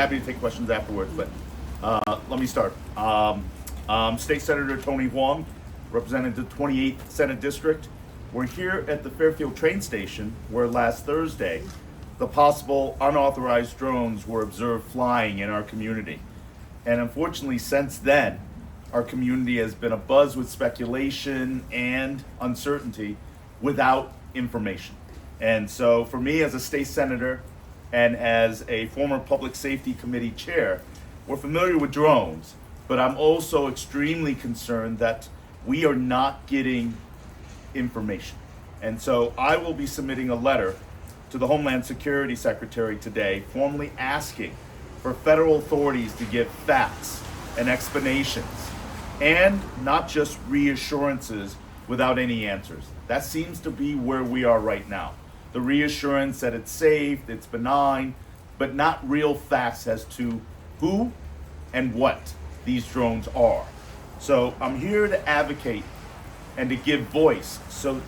happy to take questions afterwards, but let me start. State Senator Tony Hwang, representing the 28th Senate District. We're here at the Fairfield train station where last Thursday the possible unauthorized drones were observed flying in our community. And unfortunately, since then, our community has been abuzz with speculation and uncertainty without information. And so for me as a state senator and as a former public safety committee chair, we're familiar with drones, but I'm also extremely concerned that we are not getting information. And so I will be submitting a letter to the Homeland Security Secretary today, formally asking for federal authorities to give facts and explanations and not just reassurances without any answers. That seems to be where we are right now. The reassurance that it's safe, it's benign, but not real facts as to who and what these drones are. So I'm here to advocate and to give voice. So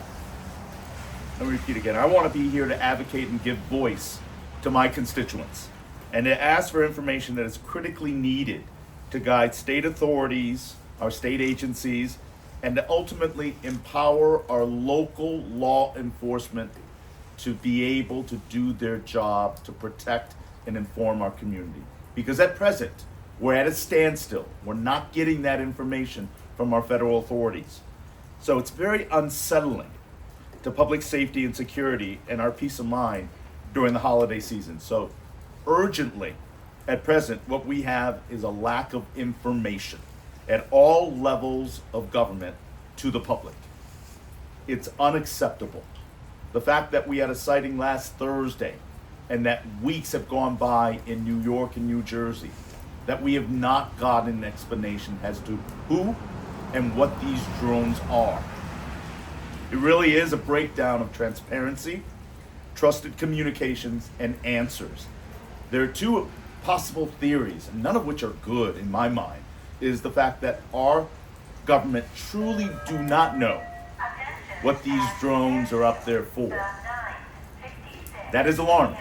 let me repeat again. I want to be here to advocate and give voice to my constituents and to ask for information that is critically needed to guide state authorities, our state agencies, and to ultimately empower our local law enforcement to be able to do their job to protect and inform our community. Because at present, we're at a standstill. We're not getting that information from our federal authorities. So it's very unsettling to public safety and security and our peace of mind during the holiday season. So urgently, at present, what we have is a lack of information at all levels of government to the public. It's unacceptable. The fact that we had a sighting last Thursday and that weeks have gone by in New York and New Jersey, that we have not gotten an explanation as to who and what these drones are. It really is a breakdown of transparency, trusted communications, and answers. There are two possible theories, none of which are good in my mind, is the fact that our government truly do not know what these drones are up there for. That is alarming.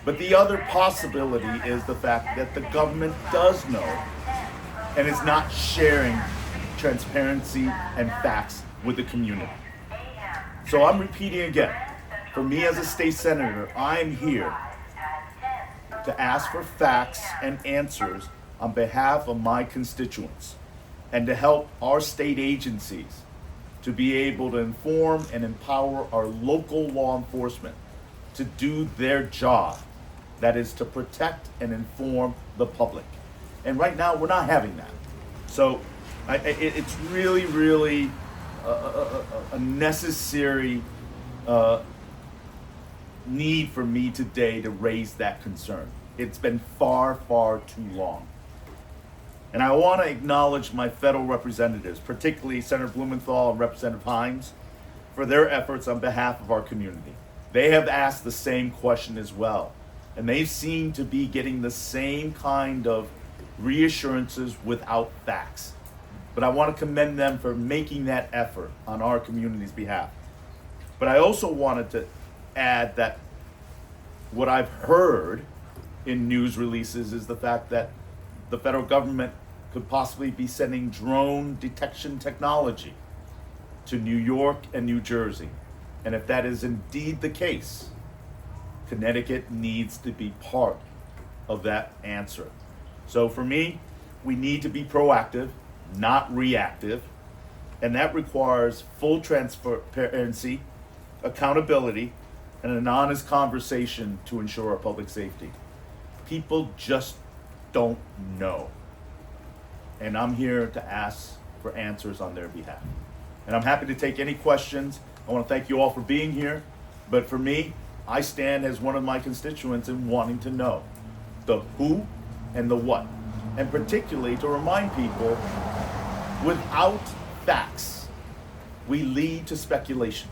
But the other possibility is the fact that the government does know and is not sharing transparency and facts with the community. So I'm repeating again, for me as a state senator, I'm here to ask for facts and answers on behalf of my constituents and to help our state agencies to be able to inform and empower our local law enforcement to do their job, that is to protect and inform the public. And right now we're not having that. So it's really a necessary need for me today to raise that concern. It's been far too long. And I want to acknowledge my federal representatives, particularly Senator Blumenthal and Representative Hines, for their efforts on behalf of our community. They have asked the same question as well, and they seem to be getting the same kind of reassurances without facts. But I want to commend them for making that effort on our community's behalf. But I also wanted to add that what I've heard in news releases is the fact that the federal government could possibly be sending drone detection technology to New York and New Jersey. And if that is indeed the case, Connecticut needs to be part of that answer. So for me, we need to be proactive, not reactive, and that requires full transparency, accountability, and an honest conversation to ensure our public safety. People just don't know. And I'm here to ask for answers on their behalf. And I'm happy to take any questions. I want to thank you all for being here. But for me, I stand as one of my constituents in wanting to know the who and the what. And particularly to remind people, without facts, we lead to speculation.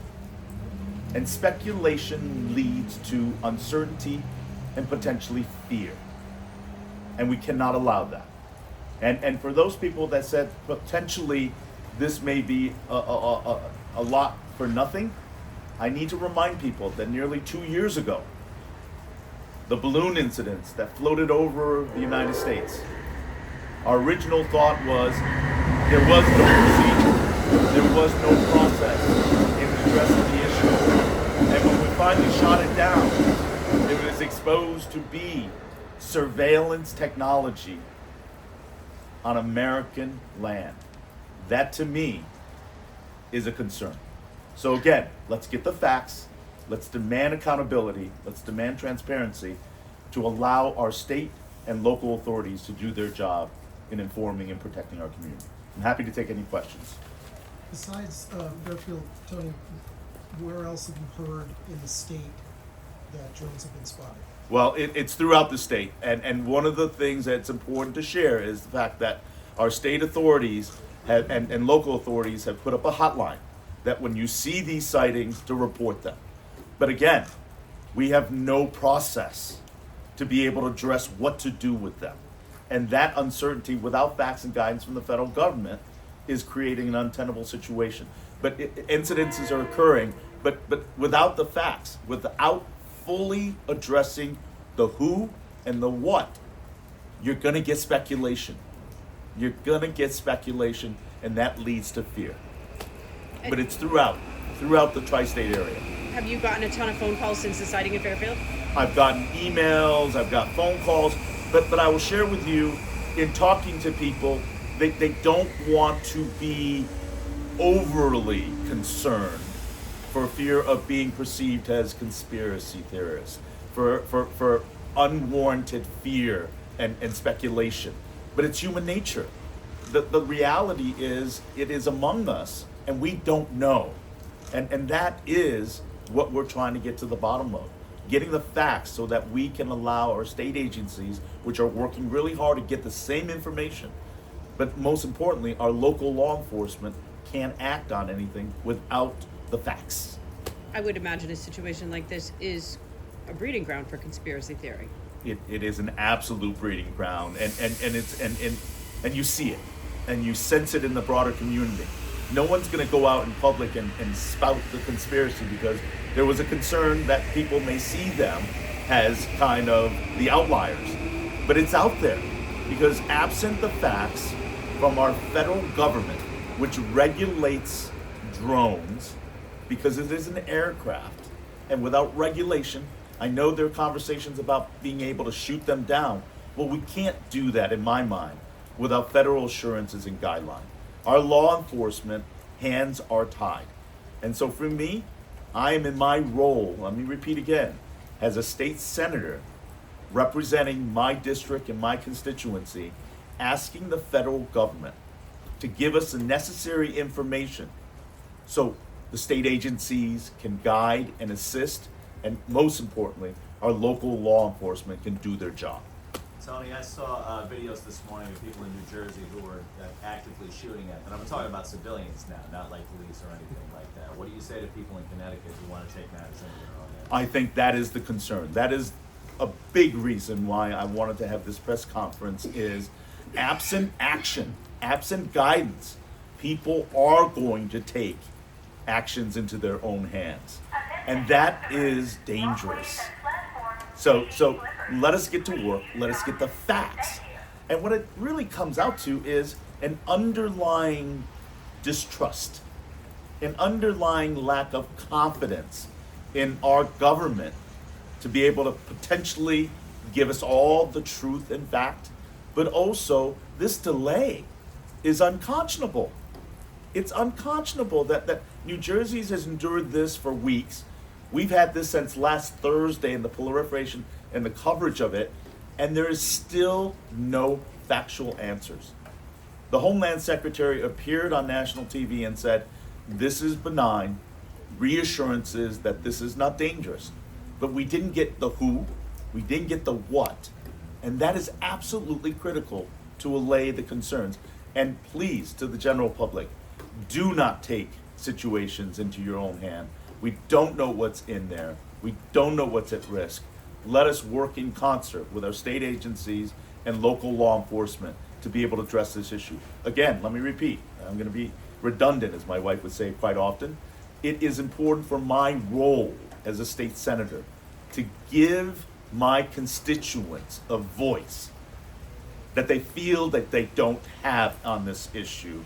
And speculation leads to uncertainty and potentially fear. And we cannot allow that. And for those people that said potentially this may be a lot for nothing, I need to remind people that nearly 2 years ago, the balloon incidents that floated over the United States. Our original thought was there was no procedure, there was no process in addressing the issue. And when we finally shot it down, it was exposed to be surveillance technology on American land. That to me is a concern. So again, let's get the facts, let's demand accountability, let's demand transparency to allow our state and local authorities to do their job in informing and protecting our community. I'm happy to take any questions. Besides Fairfield, Tony, where else have you heard in the state that drones have been spotted? Well, it's throughout the state, and one of the things that's important to share is the fact that our state authorities have, and local authorities have put up a hotline that when you see these sightings to report them. But again, we have no process to be able to address what to do with them. And that uncertainty without facts and guidance from the federal government is creating an untenable situation. But incidences are occurring, but without the facts, without fully addressing the who and the what, you're gonna get speculation. You're gonna get speculation, and that leads to fear. But it's throughout the tri-state area. Have you gotten a ton of phone calls since the sighting in Fairfield? I've gotten emails, I've got phone calls, but I will share with you, in talking to people, they don't want to be overly concerned for fear of being perceived as conspiracy theorists, for unwarranted fear and speculation. But it's human nature. The reality is, it is among us, and we don't know. And that is what we're trying to get to the bottom of. Getting the facts so that we can allow our state agencies, which are working really hard to get the same information, but most importantly, our local law enforcement can't act on anything without the facts. I would imagine a situation like this is a breeding ground for conspiracy theory. It is an absolute breeding ground, and you see it, and you sense it in the broader community. No one's going to go out in public and spout the conspiracy because there was a concern that people may see them as kind of the outliers. But it's out there because absent the facts from our federal government, which regulates drones because it is an aircraft, and without regulation, I know there are conversations about being able to shoot them down. Well, we can't do that, in my mind, without federal assurances and guidelines. Our law enforcement hands are tied. And so for me, I am in my role, let me repeat again, as a state senator representing my district and my constituency, asking the federal government to give us the necessary information so the state agencies can guide and assist, and most importantly, our local law enforcement can do their job. Tony, I saw videos this morning of people in New Jersey who were actively shooting at them. I'm talking about civilians now, not like police or anything like that. What do you say to people in Connecticut who want to take matters into their own hands? I think that is the concern. That is a big reason why I wanted to have this press conference is absent action, absent guidance, people are going to take actions into their own hands. And that is dangerous. So let us get to work, let us get the facts. And what it really comes out to is an underlying distrust, an underlying lack of confidence in our government to be able to potentially give us all the truth and fact, but also this delay is unconscionable. It's unconscionable that New Jersey has endured this for weeks. We've had this since last Thursday and the proliferation and the coverage of it, and there is still no factual answers. The Homeland Secretary appeared on national TV and said, this is benign, reassurances that this is not dangerous. But we didn't get the who, we didn't get the what, and that is absolutely critical to allay the concerns. And please, to the general public, do not take situations into your own hand. We don't know what's in there. We don't know what's at risk. Let us work in concert with our state agencies and local law enforcement to be able to address this issue. Again, let me repeat, I'm going to be redundant, as my wife would say quite often. It is important for my role as a state senator to give my constituents a voice that they feel that they don't have on this issue,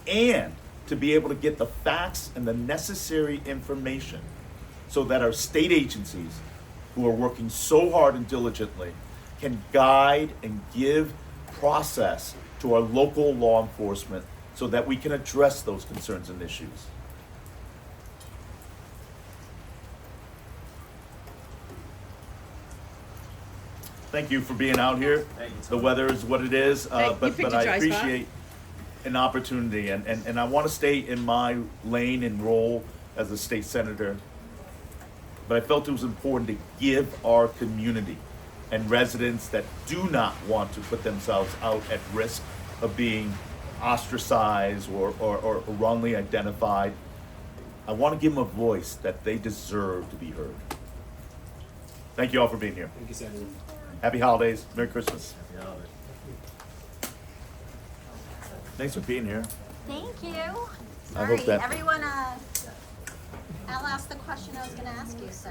and to be able to get the facts and the necessary information so that our state agencies, who are working so hard and diligently, can guide and give process to our local law enforcement so that we can address those concerns and issues. Thank you for being out here. Thank you, The Tony. weather is what it is, You but picked a I dry spot. appreciate an opportunity, and I want to stay in my lane and role as a state senator. But I felt it was important to give our community and residents that do not want to put themselves out at risk of being ostracized or wrongly identified. I want to give them a voice that they deserve to be heard. Thank you all for being here. Thank you, Senator. Happy holidays. Merry Christmas. You know, Thanks for being here. Thank you. I hope Sorry, that- everyone, Al asked the question I was gonna ask you, so.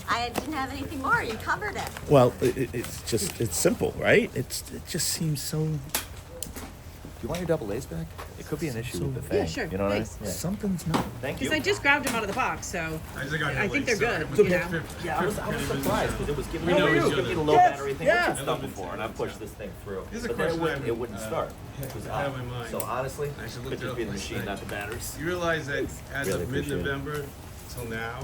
I didn't have anything more, you covered it. Well, it's simple, right? It just seems so. Do you want your double A's back? It could be an issue with the thing. Yeah, sure, You know what I mean? please. Yeah. Something's not. Thank you. Because I just grabbed them out of the box, so I think they're good, It's you okay. know? Yeah, I was surprised because it was giving We me know a each low other. battery thing, Yeah. which it's done before, and I've pushed this thing through. Here's a But then question it wouldn't start. It was I have off. in mind. So honestly, I should look could it just up be the next machine, night. not the batteries. You realize that as Really of appreciate it. mid-November till now,